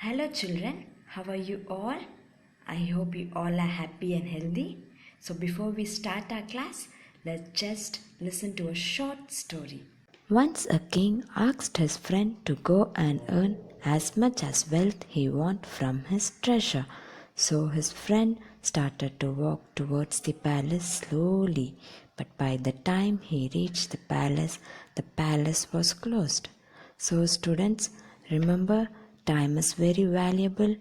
Hello children, how are you all? I hope you all are happy and healthy. So before we start our class, let's just listen to a short story. Once a king asked his friend to go and earn as much as wealth he want from his treasure. So his friend started to walk towards the palace slowly, but by the time he reached the palace was closed. So students, remember, time is very valuable.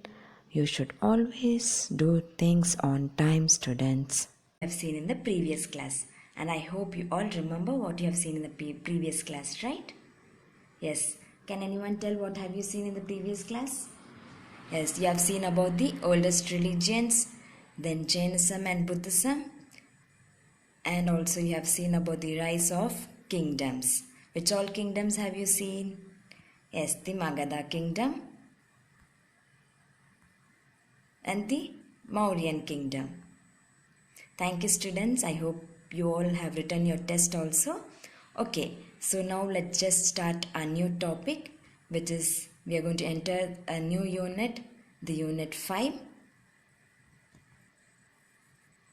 You should always do things on time, students. Have seen in the previous class, and I hope you all remember what you have seen in the previous class, right? Yes. Can anyone tell what have you seen in the previous class? Yes, you have seen about the oldest religions, then Jainism and Buddhism, and also you have seen about the rise of kingdoms. Which all kingdoms have you seen? Yes, the Magadha kingdom and the Mauryan kingdom. Thank you students. I hope you all have written your test also. Okay, so now let's just start a new topic, which is we are going to enter a new unit, the unit 5,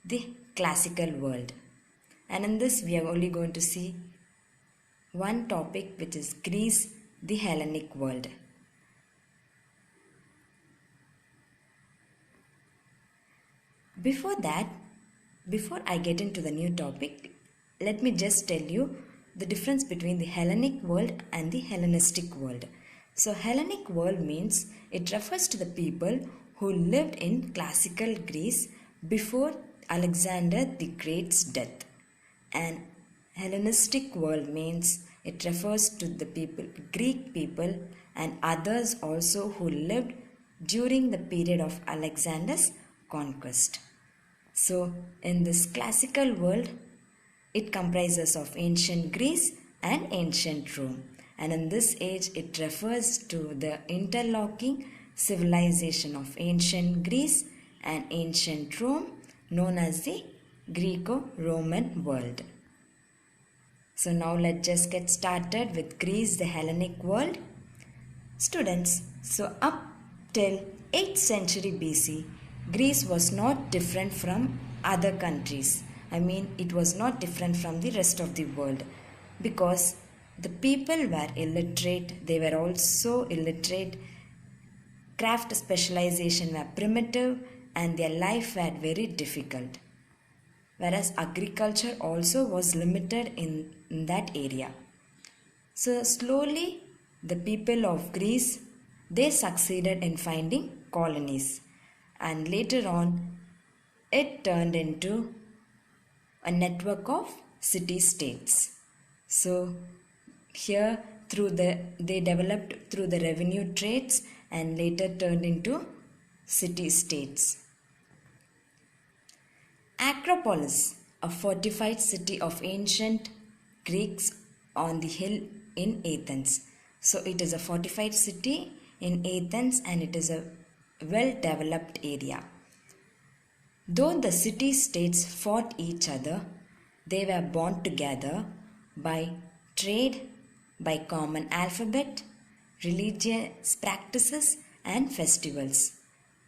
the classical world. And in this we are only going to see one topic, which is Greece, the Hellenic world. Before I get into the new topic, let me just tell you the difference between the Hellenic world and the Hellenistic world. So Hellenic world means it refers to the people who lived in classical Greece before Alexander the Great's death. And Hellenistic world means it refers to the people, Greek people and others also who lived during the period of Alexander's conquest. So in this classical world, it comprises of ancient Greece and ancient Rome. And in this age, it refers to the interlocking civilization of ancient Greece and ancient Rome, known as the Greco-Roman world. So now let's just get started with Greece, the Hellenic world. Students, so up till 8th century BC, Greece was not different from other countries. It was not different from the rest of the world because the people were illiterate. They were also illiterate. Craft specialization were primitive and their life were very difficult. Whereas agriculture also was limited in that area. So slowly the people of Greece, they succeeded in finding colonies. And later on, it turned into a network of city-states. So here they developed through the revenue trades and later turned into city-states. Acropolis, a fortified city of ancient Greeks on the hill in Athens. So it is a fortified city in Athens and it is a well-developed area. Though the city-states fought each other, they were bound together by trade, by common alphabet, religious practices and festivals.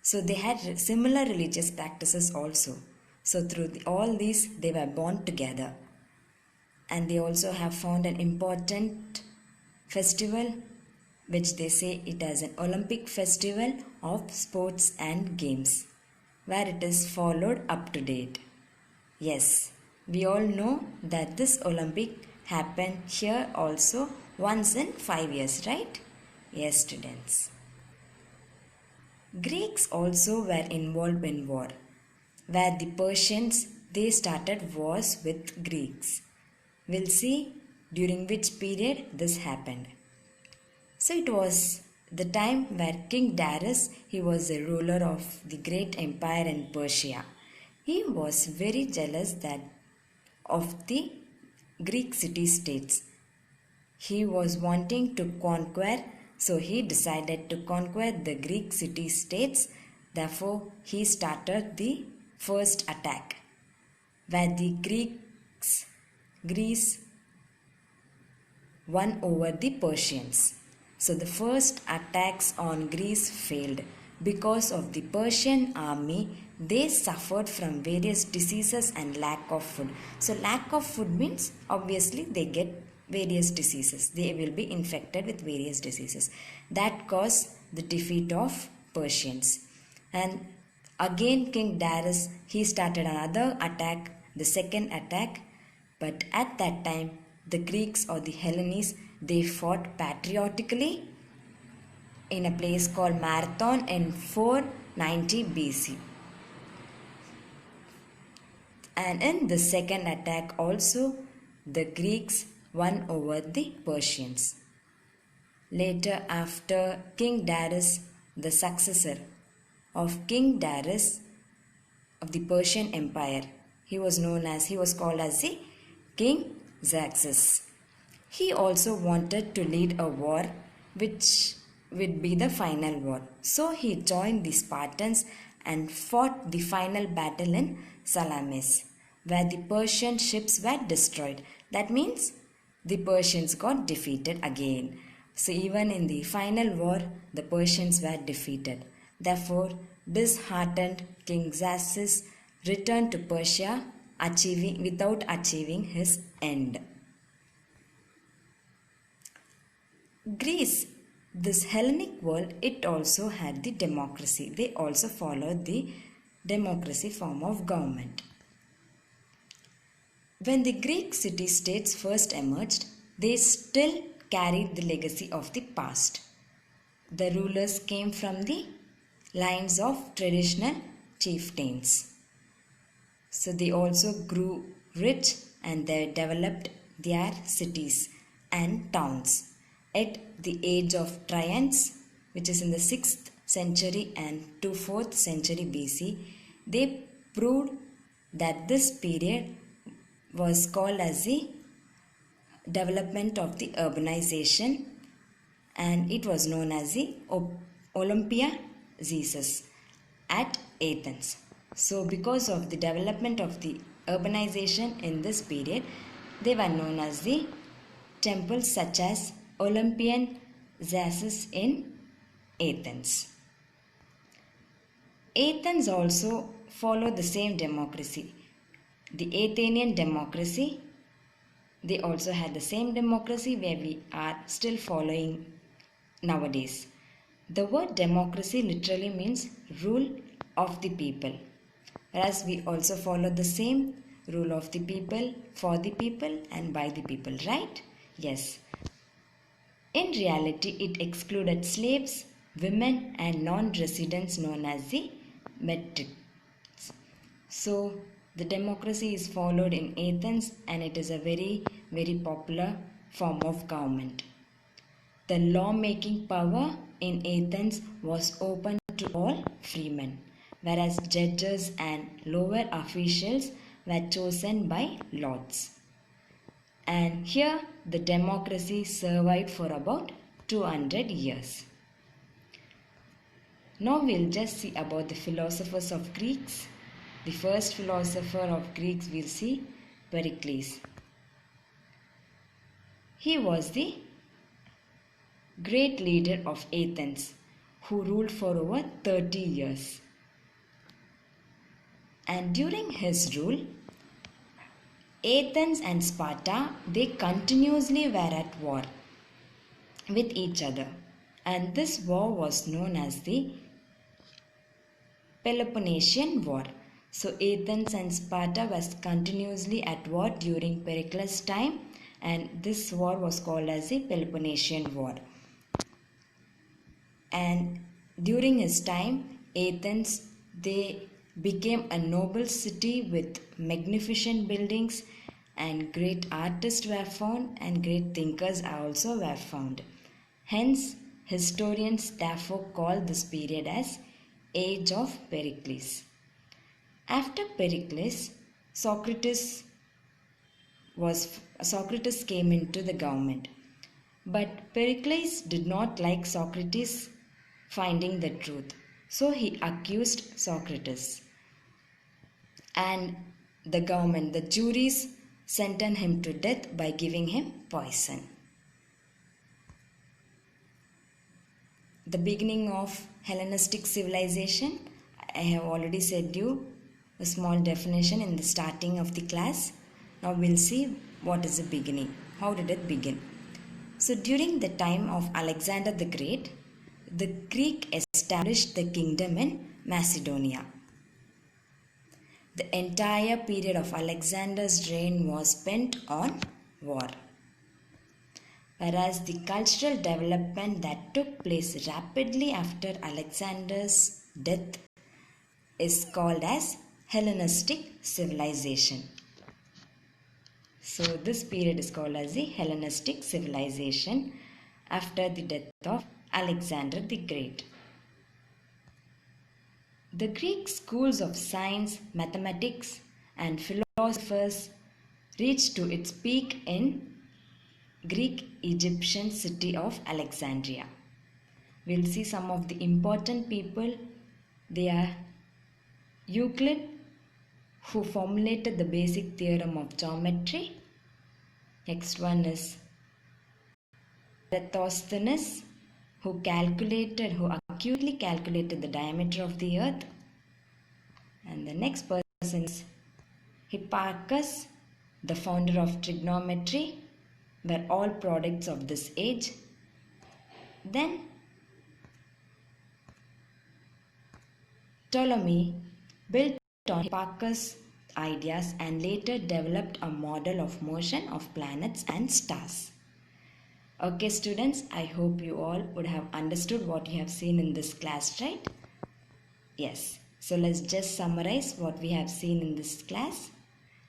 So they had similar religious practices also. So through all these, they were bound together. And they also have found an important festival, which they say it as an Olympic festival of sports and games, where it is followed up to date. Yes, we all know that this Olympic happened here also once in 5 years, right? Yes, students. Greeks also were involved in war, where the Persians, they started wars with Greeks. We'll see during which period this happened. So it was the time where King Darius, he was the ruler of the great empire in Persia. He was very jealous of the Greek city-states. He was wanting to conquer, so he decided to conquer the Greek city-states. Therefore, he started the first attack, where the Greece won over the Persians. So the first attacks on Greece failed because of the Persian army. They suffered from various diseases and lack of food. So lack of food means obviously they get various diseases. They will be infected with various diseases. That caused the defeat of Persians. And again King Darius, he started another attack, the second attack. But at that time the Greeks or the Hellenes, they fought patriotically in a place called Marathon in 490 BC. And in the second attack also, the Greeks won over the Persians. Later, after King Darius, the successor of King Darius of the Persian Empire, he was called as the King Xerxes. He also wanted to lead a war which would be the final war. So he joined the Spartans and fought the final battle in Salamis, where the Persian ships were destroyed. That means the Persians got defeated again. So even in the final war, the Persians were defeated. Therefore, disheartened, King Xerxes returned to Persia without achieving his end. Greece, this Hellenic world, it also had the democracy. They also followed the democracy form of government. When the Greek city-states first emerged, they still carried the legacy of the past. The rulers came from the lines of traditional chieftains. So they also grew rich and they developed their cities and towns. At the age of Traians, which is in the 6th century and to 4th century BC, they proved that this period was called as the development of the urbanization, and it was known as the Olympia Zeus at Athens. So because of the development of the urbanization in this period, they were known as the temples such as Olympian Zeus in Athens. Athens also followed the same democracy. The Athenian democracy, they also had the same democracy where we are still following nowadays. The word democracy literally means rule of the people. Whereas we also follow the same rule of the people, for the people and by the people, right? Yes. In reality, it excluded slaves, women and non-residents known as the metrics. So, the democracy is followed in Athens and it is a very, very popular form of government. The law-making power in Athens was open to all freemen, whereas judges and lower officials were chosen by lords. And here the democracy survived for about 200 years. Now we'll just see about the philosophers of Greeks. The first philosopher of Greeks we'll see, Pericles. He was the great leader of Athens who ruled for over 30 years. And during his rule, Athens and Sparta, they continuously were at war with each other. And this war was known as the Peloponnesian War. So Athens and Sparta was continuously at war during Pericles' time, and this war was called as the Peloponnesian War. And during his time, Athens, they became a noble city with magnificent buildings, and great artists were found and great thinkers also were found. Hence, historians therefore call this period as Age of Pericles. After Pericles, Socrates came into the government. But Pericles did not like Socrates finding the truth. So he accused Socrates. And the government, the juries, sentenced him to death by giving him poison. the beginning of Hellenistic civilization. I have already said you a small definition in the starting of the class. Now we'll see what is the beginning. How did it begin? So during the time of Alexander the Great, the Greek established the kingdom in Macedonia. The entire period of Alexander's reign was spent on war. Whereas the cultural development that took place rapidly after Alexander's death is called as Hellenistic civilization. So this period is called as the Hellenistic civilization after the death of Alexander the Great. The Greek schools of science, mathematics and philosophers reached to its peak in Greek Egyptian city of Alexandria. We'll see some of the important people. They are Euclid, who formulated the basic theorem of geometry. Next one is Eratosthenes, who accurately calculated the diameter of the earth. And the next person is Hipparchus, the founder of trigonometry, were all products of this age. Then Ptolemy built on Hipparchus' ideas and later developed a model of motion of planets and stars. Okay students, I hope you all would have understood what you have seen in this class, right? Yes. So let's just summarize what we have seen in this class.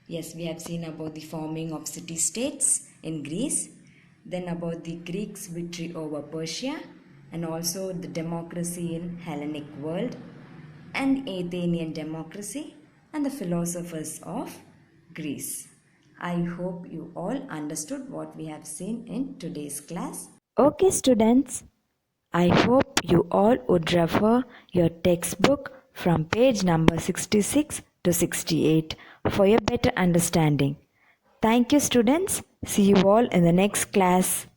Yes, we have seen about the forming of city-states in Greece, then about the Greeks' victory over Persia, and also the democracy in Hellenic world, and Athenian democracy, and the philosophers of Greece. I hope you all understood what we have seen in today's class. Okay students, I hope you all would refer your textbook from page number 66 to 68 for your better understanding. Thank you students. See you all in the next class.